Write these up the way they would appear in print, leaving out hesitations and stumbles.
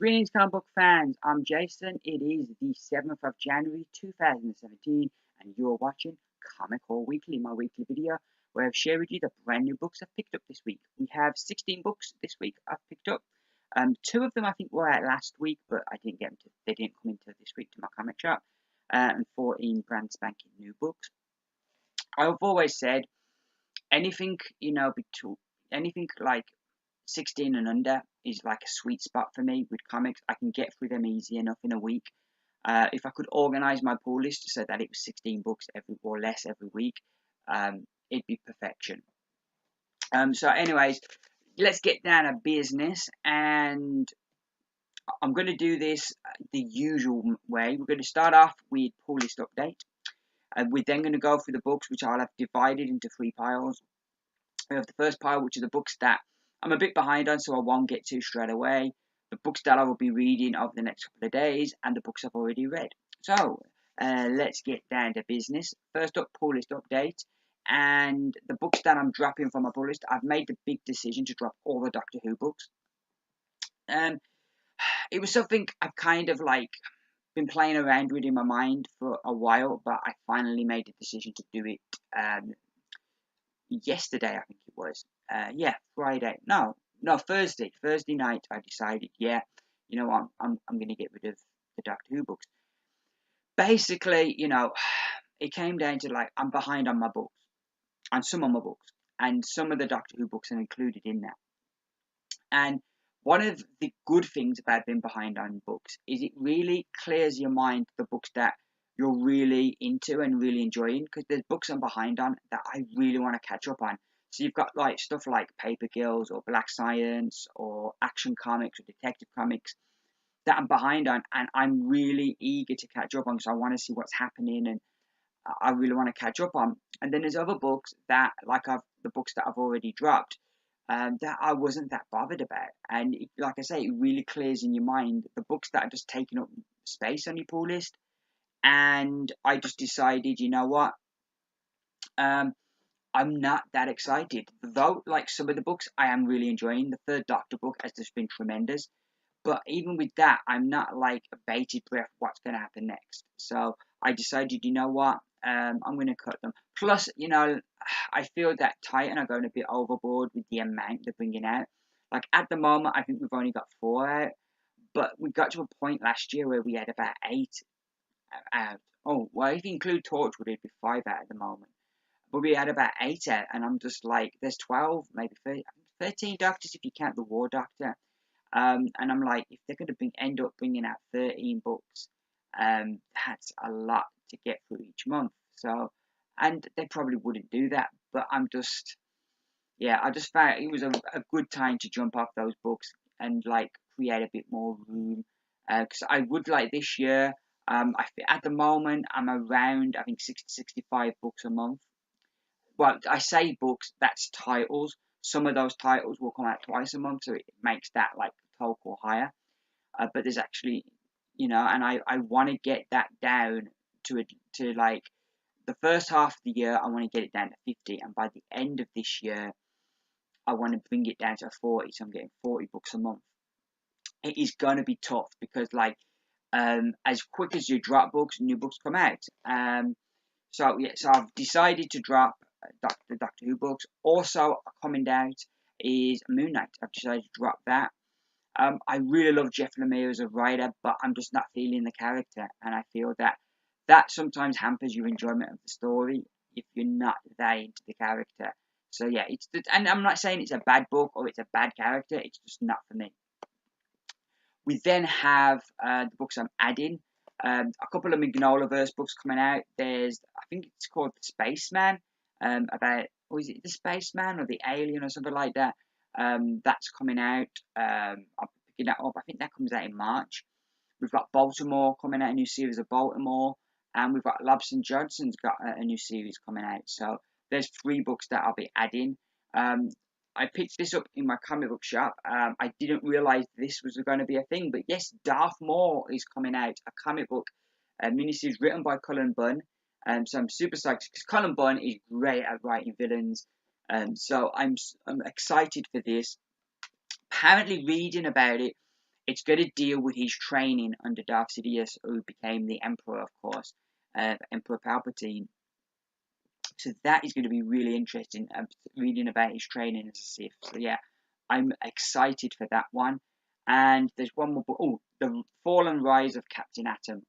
Greetings, comic book fans. I'm Jason. It is the 7th of January 2017, and you're watching Comic Haul Weekly, my weekly video where I've shared with you the brand new books I've picked up this week. We have 16 books this week I've picked up. Two of them I think were out last week, but I didn't get them they didn't come into this week to my comic shop. And 14 brand spanking new books. I've always said anything, anything like 16 and under is like a sweet spot for me with comics. I can get through them easy enough in a week. If I could organize my pull list so that it was 16 books or less every week, it'd be perfection. So anyways, let's get down to business, and I'm going to do this the usual way. We're going to start off with pull list update. We're then going to go through the books, which I'll have divided into 3 piles. We have the first pile, which are the books that I'm a bit behind on, so I won't get to straight away. The books that I will be reading over the next couple of days, and the books I've already read. So, let's get down to business. First up, pull list update. And the books that I'm dropping from my pull list, I've made the big decision to drop all the Doctor Who books. It was something I've kind of been playing around with in my mind for a while, but I finally made the decision to do it yesterday, I think it was. Friday. No, Thursday. Thursday night, I decided, you know what, I'm going to get rid of the Doctor Who books. Basically, it came down to I'm behind on my books, on some of my books, and some of the Doctor Who books are included in that. And one of the good things about being behind on books is it really clears your mind to the books that you're really into and really enjoying, because there's books I'm behind on that I really want to catch up on. So you've got stuff like Paper Girls or Black Science or Action Comics or Detective Comics that I'm behind on, and I'm really eager to catch up on because I want to see what's happening and I really want to catch up on. And then there's other books that the books that I've already dropped that I wasn't that bothered about. And like I say, it really clears in your mind the books that are just taking up space on your pull list. And I just decided, you know what? I'm not that excited. Though, some of the books I am really enjoying. The third Doctor book has just been tremendous. But even with that, I'm not a bated breath what's going to happen next. So I decided, you know what? I'm going to cut them. Plus, I feel that Titan are going a bit overboard with the amount they're bringing out. At the moment, I think we've only got 4 out. But we got to a point last year where we had about 8 out. Oh, well, if you include Torchwood, it'd be 5 out at the moment. But we had about 8 out, and I'm just there's 12, maybe 13 Doctors if you count the War Doctor. And I'm if they're going to end up bringing out 13 books, that's a lot to get through each month. So, and they probably wouldn't do that, but I just found it was a good time to jump off those books and create a bit more room. Because I would this year, at the moment, I'm around, I think, 60 65 books a month. Well, I say books, that's titles. Some of those titles will come out twice a month, so it makes that total higher. But there's actually, and I want to get that down to the first half of the year. I want to get it down to 50, and by the end of this year, I want to bring it down to 40. So I'm getting 40 books a month. It is going to be tough because as quick as you drop books, new books come out. So I've decided to drop the Doctor Who books. Also coming out is Moon Knight. I've decided to drop that. I really love Jeff Lemire as a writer, but I'm just not feeling the character, and I feel that sometimes hampers your enjoyment of the story if you're not that into the character. So and I'm not saying it's a bad book or it's a bad character. It's just not for me. We then have the books I'm adding. A couple of Mignolaverse books coming out. There's, I think it's called The Spaceman, or is it The Spaceman or The Alien or something like that? That's coming out. I'm picking that up. I think that comes out in March. We've got Baltimore coming out, a new series of Baltimore. And we've got Lobson Johnson's got a new series coming out. So there's 3 books that I'll be adding. I picked this up in my comic book shop. I didn't realise this was going to be a thing, but yes, Darth Maul is coming out, a comic book miniseries written by Cullen Bunn. So I'm super psyched because Cullen Bunn is great at writing villains. So I'm excited for this. Apparently, reading about it, It's going to deal with his training under Darth Sidious, who became the Emperor, of course, Emperor Palpatine. So that is going to be really interesting. Reading about his training as a Sith. So yeah, I'm excited for that one. And there's one more book. Oh, The Fall and Rise of Captain Atom.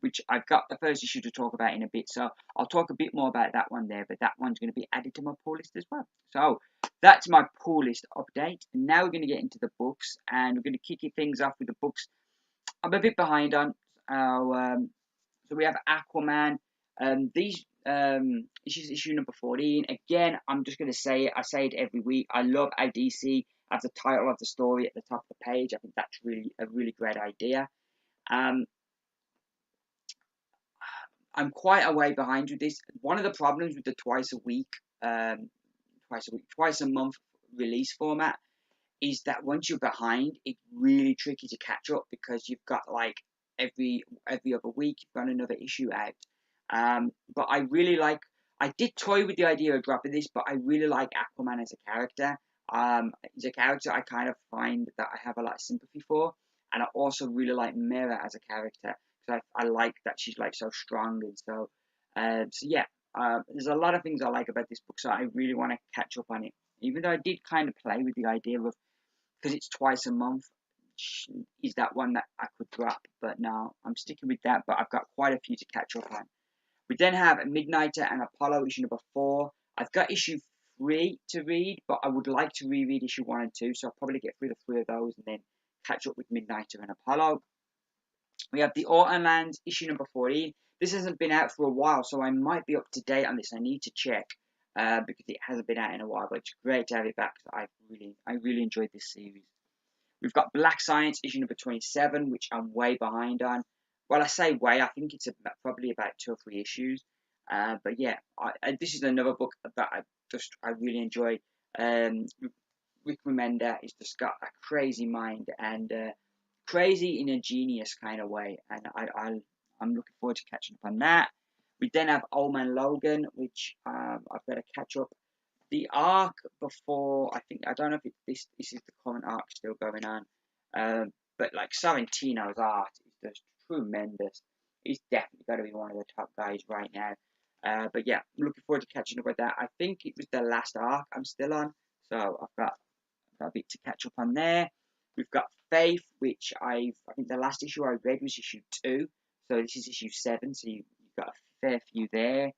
Which I've got the first issue to talk about in a bit. So I'll talk a bit more about that one there. But that one's going to be added to my pull list as well. So that's my pull list update. And now we're going to get into the books. And we're going to kick things off with the books I'm a bit behind on. So we have Aquaman. These issues, issue number 14. Again, I'm just going to say it. I say it every week. I love how DC has the title of the story at the top of the page. I think that's really a really great idea. I'm quite a way behind with this. One of the problems with the twice a month release format is that once you're behind, it's really tricky to catch up because you've got like every other week you've got another issue out. But I did toy with the idea of dropping this, but I really like Aquaman as a character. He's a character I kind of find that I have a lot of sympathy for, and I also really like Mera as a character because I like that she's like so strong and so. So yeah, there's a lot of things I like about this book, so I really want to catch up on it. Even though I did kind of play with the idea of because it's twice a month, is that one that I could drop? But no, I'm sticking with that. But I've got quite a few to catch up on. We then have Midnighter and Apollo, issue number 4. I've got issue 3 to read, but I would like to reread issue 1 and 2, so I'll probably get through the 3 of those and then catch up with Midnighter and Apollo. We have the Autumnlands, issue number 14. This hasn't been out for a while, so I might be up to date on this. I need to check because it hasn't been out in a while, but it's great to have it back because I really enjoyed this series. We've got Black Science, issue number 27, which I'm way behind on. Well, I say way, I think it's probably about 2 or 3 issues. But yeah, this is another book that I really enjoy. Rick Remender has just got a crazy mind and crazy in a genius kind of way, and I'm looking forward to catching up on that. We then have Old Man Logan, which I've got to catch up. The arc before, I don't know if this is the current arc still going on, but like Sorrentino's art is just tremendous. He's definitely got to be one of the top guys right now. But yeah, I'm looking forward to catching up with that. I think it was the last arc I'm still on, so I've got a bit to catch up on there. We've got Faith, which I think the last issue I read was issue 2, so this is issue 7, so you've got a fair few there.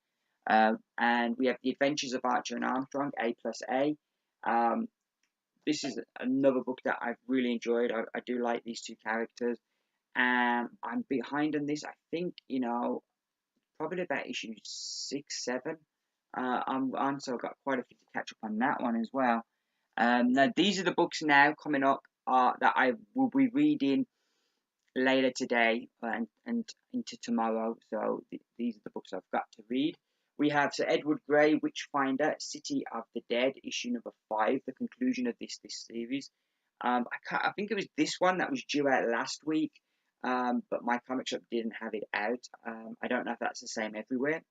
And we have The Adventures of Archer and Armstrong, A+A. This is another book that I've really enjoyed. I do like these two characters. And I'm behind on this. I think, probably about issue 6, 7. I'm on, so I've got quite a few to catch up on that one as well. Now, these are the books now coming up that I will be reading later today and into tomorrow. So these are the books I've got to read. We have Sir Edward Grey, Witchfinder, City of the Dead, issue number 5, the conclusion of this series. I think it was this one that was due out last week, but my comic shop didn't have it out. I don't know if that's the same everywhere.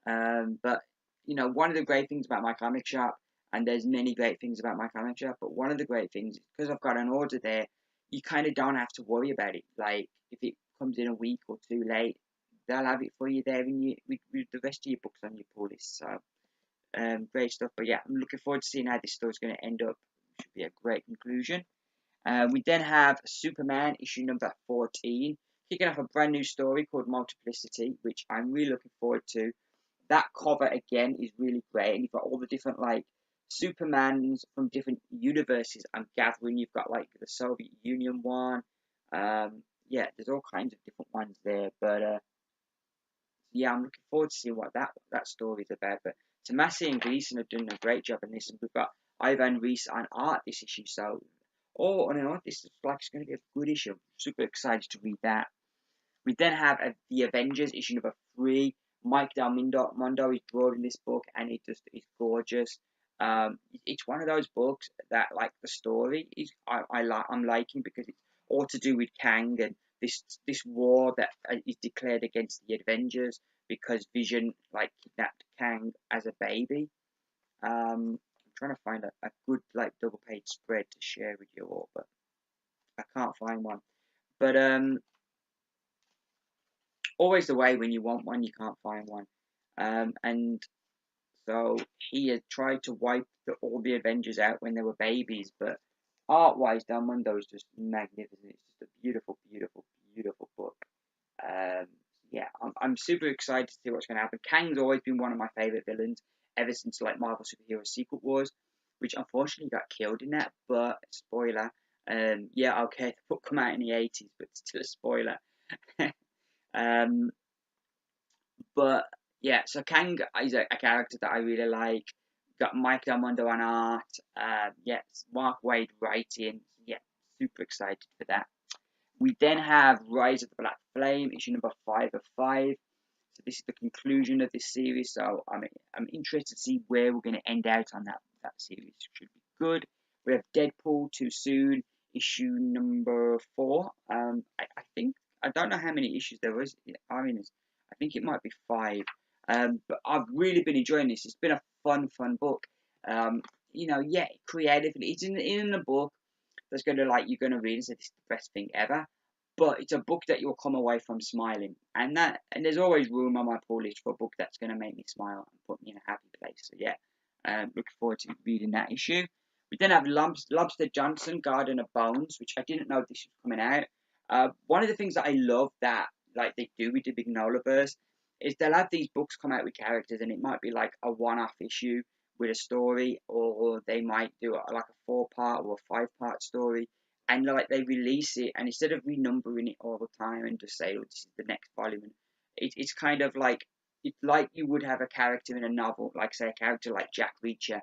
But one of the great things about my comic shop, and there's many great things about my comic shop, but one of the great things is because I've got an order there, you kind of don't have to worry about it. Like if it comes in a week or 2 late, they'll have it for you there and with the rest of your books on your pull list. So great stuff. But yeah, I'm looking forward to seeing how this story's going to end up. Should be a great conclusion. We then have Superman issue number 14, kicking off a brand new story called Multiplicity, which I'm really looking forward to. That cover again is really great, and you've got all the different like Supermans from different universes. I'm gathering you've got like the Soviet Union one. Yeah, there's all kinds of different ones there, but yeah, I'm looking forward to seeing what that story is about. But Tomasi and Gleason have done a great job in this, and we've got Ivan Reis on art this issue. So, this is like it's going to be a good issue. I'm super excited to read that. We then have the Avengers issue number 3. Mike Del Mondo is drawing this book, and it just is gorgeous. It's one of those books that, like, the story is I'm liking because it's all to do with Kang and this war that is declared against the Avengers because Vision like kidnapped Kang as a baby. I'm trying to find a good like double page spread to share with you all, but I can't find one. But always the way when you want one, you can't find one. And so he had tried to wipe all the Avengers out when they were babies, but art-wise, Del Mundo is just magnificent. It's just a beautiful, beautiful, beautiful book. Um, yeah, I'm super excited to see what's going to happen. Kang's always been one of my favorite villains ever since like Marvel Superhero Secret Wars, which unfortunately got killed in that. But spoiler, yeah, okay, the book come out in the 80s, but still a spoiler. um, but yeah, so Kang is a character that I really like. Got Mike Del Mundo on art. Yes, Mark Waid writing. Yeah, super excited for that. We then have Rise of the Black Flame, issue number 5 of 5. So this is the conclusion of this series. So I'm interested to see where we're going to end out on that series. Should be good. We have Deadpool Too Soon, issue number 4. I think I don't know how many issues there was. I mean, I think it might be 5. But I've really been enjoying this. It's been a fun book. Yeah, creatively, it's in a book that's going to like you're going to read and say this is the best thing ever. But it's a book that you'll come away from smiling, and there's always room on my pull list for a book that's going to make me smile and put me in a happy place. So yeah, looking forward to reading that issue. We then have Lobster Johnson, Garden of Bones, which I didn't know this was coming out. One of the things that I love that like they do with the Big Nolaverse is they'll have these books come out with characters, and it might be like a one-off issue with a story, or they might do like a 4-part or a 5-part story, and like they release it, and instead of renumbering it all the time and just say, "Oh, this is the next volume," it's kind of like it's like you would have a character in a novel, like say a character like Jack Reacher,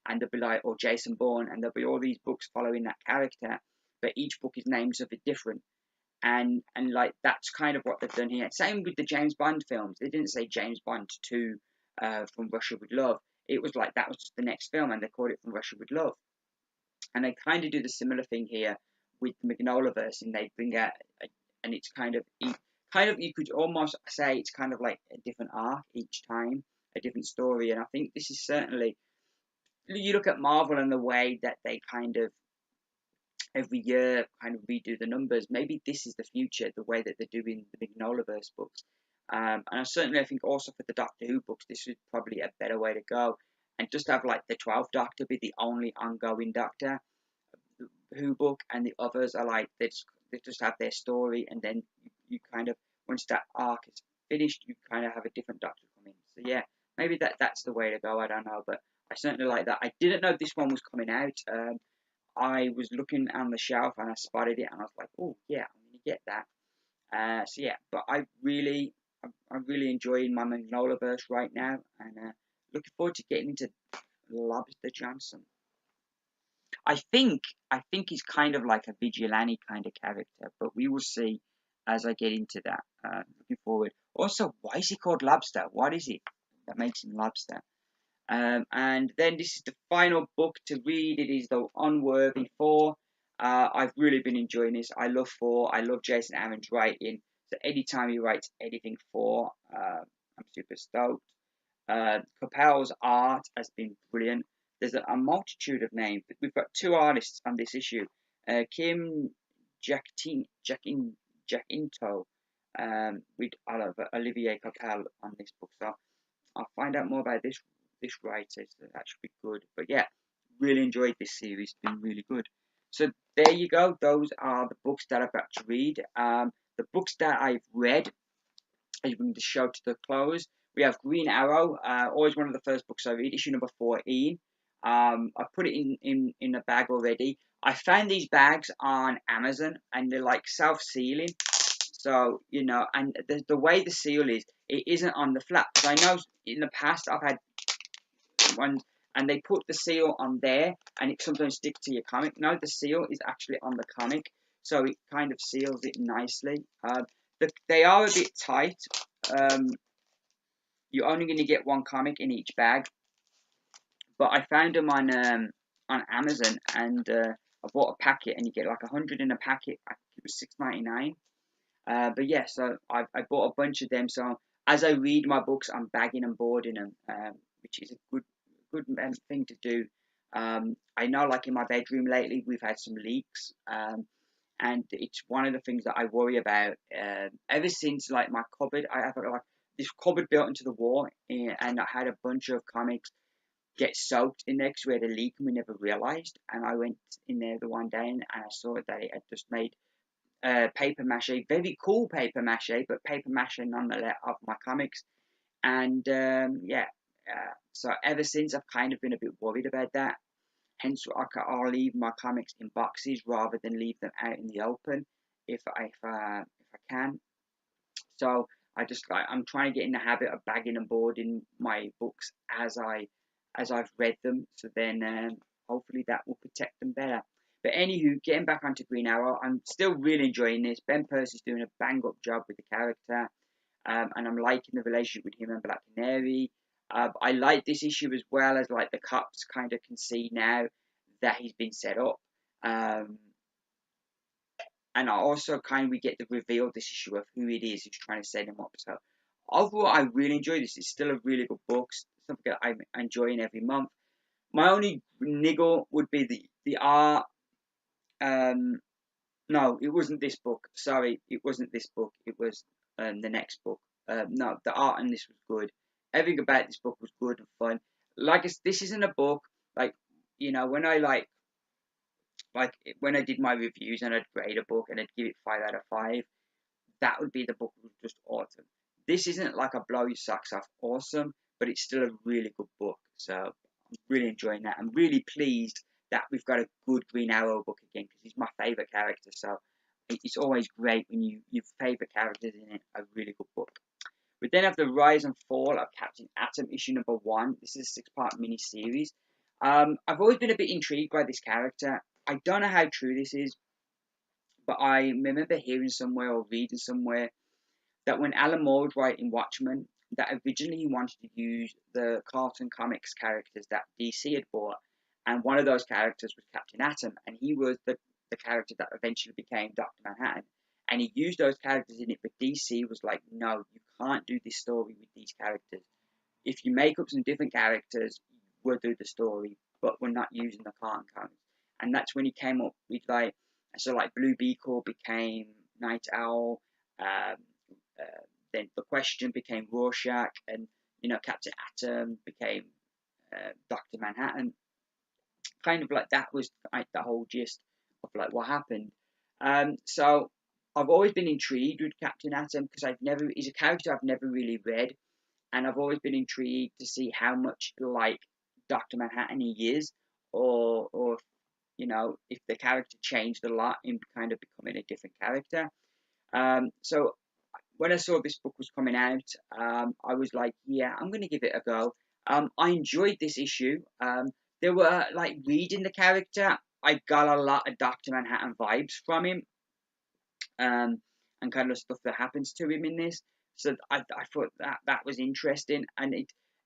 and there'll be like or Jason Bourne, and there'll be all these books following that character, but each book is named something different. And like that's kind of what they've done here. Same with the James Bond films. They didn't say James Bond 2 from Russia with Love. It was like that was just the next film, and they called it From Russia with Love. And they kind of do the similar thing here with the Magnolaverse, and they bring out, and it's kind of you could almost say it's kind of like a different arc each time, a different story. And I think this is certainly you look at Marvel and the way that they kind of every year kind of redo the numbers. Maybe this is the future, the way that they're doing the Magnolaverse books. And I think also for the Doctor Who books, this is probably a better way to go. And just have like the 12th Doctor be the only ongoing Doctor Who book, and the others are like they just have their story, and then you kind of once that arc is finished, you kind of have a different Doctor come in. So yeah, maybe that's the way to go. I don't know, but I certainly like that. I didn't know this one was coming out. I was looking on the shelf and I spotted it, and I was like, oh yeah, I'm gonna get that. So yeah, but I'm really enjoying my Magnolaverse right now, and looking forward to getting into Lobster Johnson. I think he's kind of like a vigilante kind of character, but we will see as I get into that. Looking forward. Also, why is he called Lobster? What is it that makes him Lobster? And then this is the final book to read. It is the Unworthy 4. I've really been enjoying this. I love 4. I love Jason Aaron's writing. So anytime he writes anything 4, I'm super stoked. Capel's art has been brilliant. There's a multitude of names. We've got 2 artists on this issue. Kim Jacinto with Olivier Capel on this book. So I'll find out more about this writer. So that should be good. But yeah, really enjoyed this series. It's been really good. So there you go. Those are the books that I've got to read. The books that I've read as we bring the show to the close. We have Green Arrow, always one of the first books I read, issue number 14. I put it in a bag already. I found these bags on Amazon, and they're like self-sealing. So, and the way the seal is, it isn't on the flap. Because I know in the past I've had ones, and they put the seal on there, and it sometimes sticks to your comic. No, the seal is actually on the comic, so it kind of seals it nicely. They are a bit tight. Um, you're only going to get 1 comic in each bag, but I found them on Amazon, and I bought a packet, and you get like 100 in a packet. I think it was $6.99. But yeah, so I bought a bunch of them. So as I read my books, I'm bagging and boarding them, which is a good thing to do. I know, like in my bedroom lately, we've had some leaks, and it's one of the things that I worry about. Ever since like my cupboard, I have like this cupboard built into the wall, and I had a bunch of comics get soaked in there because we had a leak and we never realised. And I went in there the one day and I saw that it had just made paper mache, very cool paper mache, but paper mache nonetheless of my comics. And yeah, so ever since I've kind of been a bit worried about that. Hence, I'll leave my comics in boxes rather than leave them out in the open if I can. So I'm trying to get in the habit of bagging and boarding my books as I've read them. So then hopefully that will protect them better. But anywho, getting back onto Green Arrow, I'm still really enjoying this. Ben Percy's doing a bang up job with the character, and I'm liking the relationship with him and Black Canary. I like this issue as well as like the cops kind of can see now that he's been set up. Um, and I also kind of we get to reveal this issue of who it is who's trying to set him up. So overall, I really enjoy this. It's still a really good book, something that I'm enjoying every month. My only niggle would be the art. Um, no, it wasn't this book. Sorry, it wasn't this book. It was the next book. No, the art in this was good. Everything about this book was good and fun. Like this isn't a book like when I like when I did my reviews and I'd grade a book and I'd give it 5 out of 5. That would be the book that was just awesome. This isn't like a blow your socks off awesome, but it's still a really good book. So I'm really enjoying that. I'm really pleased that we've got a good Green Arrow book again because he's my favourite character. So it's always great when your favourite characters in it a really good book. We then have the Rise and Fall of Captain Atom, issue number 1. This is a 6-part mini-series. I've always been a bit intrigued by this character. I don't know how true this is, but I remember hearing somewhere or reading somewhere that when Alan Moore was writing Watchmen, that originally he wanted to use the Cartoon Comics characters that DC had bought, and one of those characters was Captain Atom, and he was the character that eventually became Dr. Manhattan. And he used those characters in it, but DC was like, no, you can't do this story with these characters. If you make up some different characters, we'll do the story, but we're not using the Cartoon Comics. And that's when he came up with like Blue Beetle became Night Owl, um, then the Question became Rorschach, and Captain Atom became Doctor Manhattan. Kind of like that was like the whole gist of like what happened. So I've always been intrigued with Captain Atom because he's a character I've never really read, and I've always been intrigued to see how much like Doctor Manhattan he is, or if the character changed a lot in kind of becoming a different character. So when I saw this book was coming out, I was like, yeah, I'm going to give it a go. I enjoyed this issue. There were like reading the character, I got a lot of Doctor Manhattan vibes from him, and kind of stuff that happens to him in this. So I thought that was interesting, and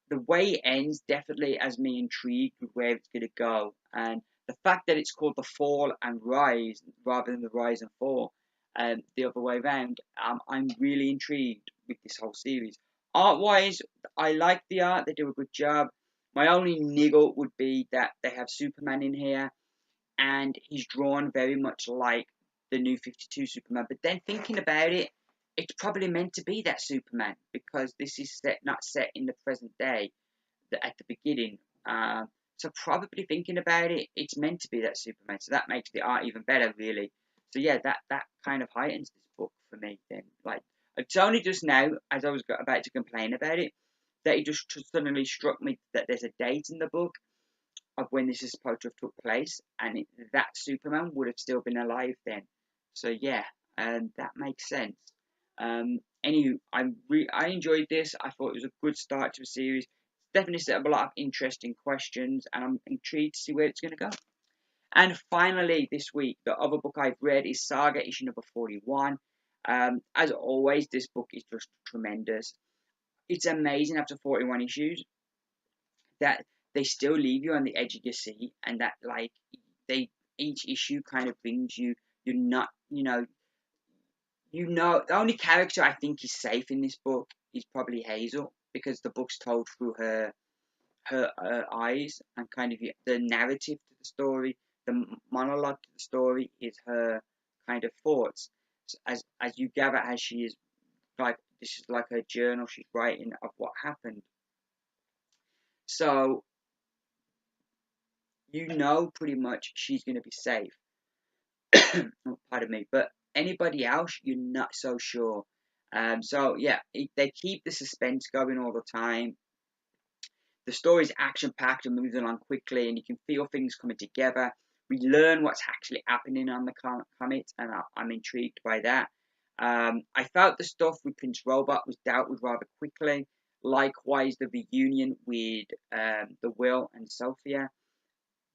the way it ends definitely has me intrigued with where it's going to go, and the fact that it's called the Fall and Rise rather than the Rise and Fall, the other way around. I'm really intrigued with this whole series. Art wise, I like the art; they do a good job. My only niggle would be that they have Superman in here, and he's drawn very much like the New 52 Superman. But then thinking about it, it's probably meant to be that Superman because this is not set in the present day at the beginning. So probably thinking about it, it's meant to be that Superman. So that makes the art even better, really. So yeah, that kind of heightens this book for me. Then like it's only just now, as I was about to complain about it, that it just suddenly struck me that there's a date in the book of when this is supposed to have took place, and that Superman would have still been alive then. So yeah, that makes sense. Anywho, I enjoyed this. I thought it was a good start to a series. Definitely set up a lot of interesting questions, and I'm intrigued to see where it's going to go. And finally, this week, the other book I've read is Saga issue number 41. As always, this book is just tremendous. It's amazing after 41 issues that they still leave you on the edge of your seat, and that like each issue kind of brings you. You're not, the only character I think is safe in this book is probably Hazel because the book's told through her eyes, and kind of the narrative to the story, the monologue to the story is her kind of thoughts as you gather, as she is like, this is like her journal she's writing of what happened. So you know pretty much she's going to be safe. Oh, pardon me, but anybody else, you're not so sure. So yeah, they keep the suspense going all the time. The story's action packed and moves along quickly, and you can feel things coming together. We learn what's actually happening on the comet, and I'm intrigued by that. I felt the stuff with Prince Robot was dealt with rather quickly. Likewise, the reunion with the Will and Sophia,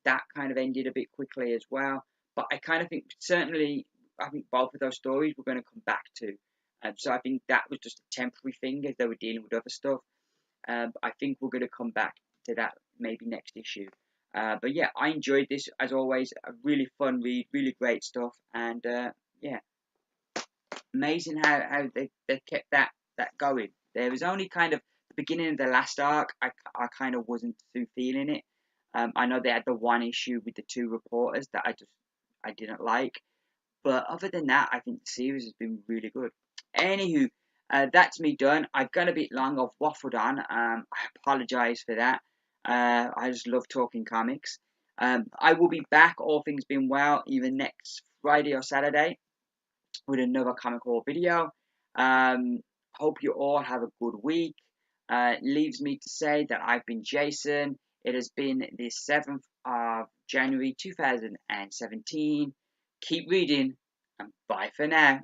that kind of ended a bit quickly as well. But I kind of think, certainly, I think both of those stories we're going to come back to. So I think that was just a temporary thing as they were dealing with other stuff. I think we're going to come back to that maybe next issue. But yeah, I enjoyed this as always. A really fun read, really great stuff, and yeah, amazing how they kept that going. There was only kind of the beginning of the last arc. I kind of wasn't too feeling it. I know they had the one issue with the two reporters that I didn't like, but other than that, I think the series has been really good. Anywho, that's me done. I've gone a bit long. I've waffled on. I apologise for that. I just love talking comics. I will be back, all things being well, either next Friday or Saturday with another comic haul video. Um, Hope you all have a good week. Leaves me to say that I've been Jason. It has been the 7th of January 2017. Keep reading, and bye for now.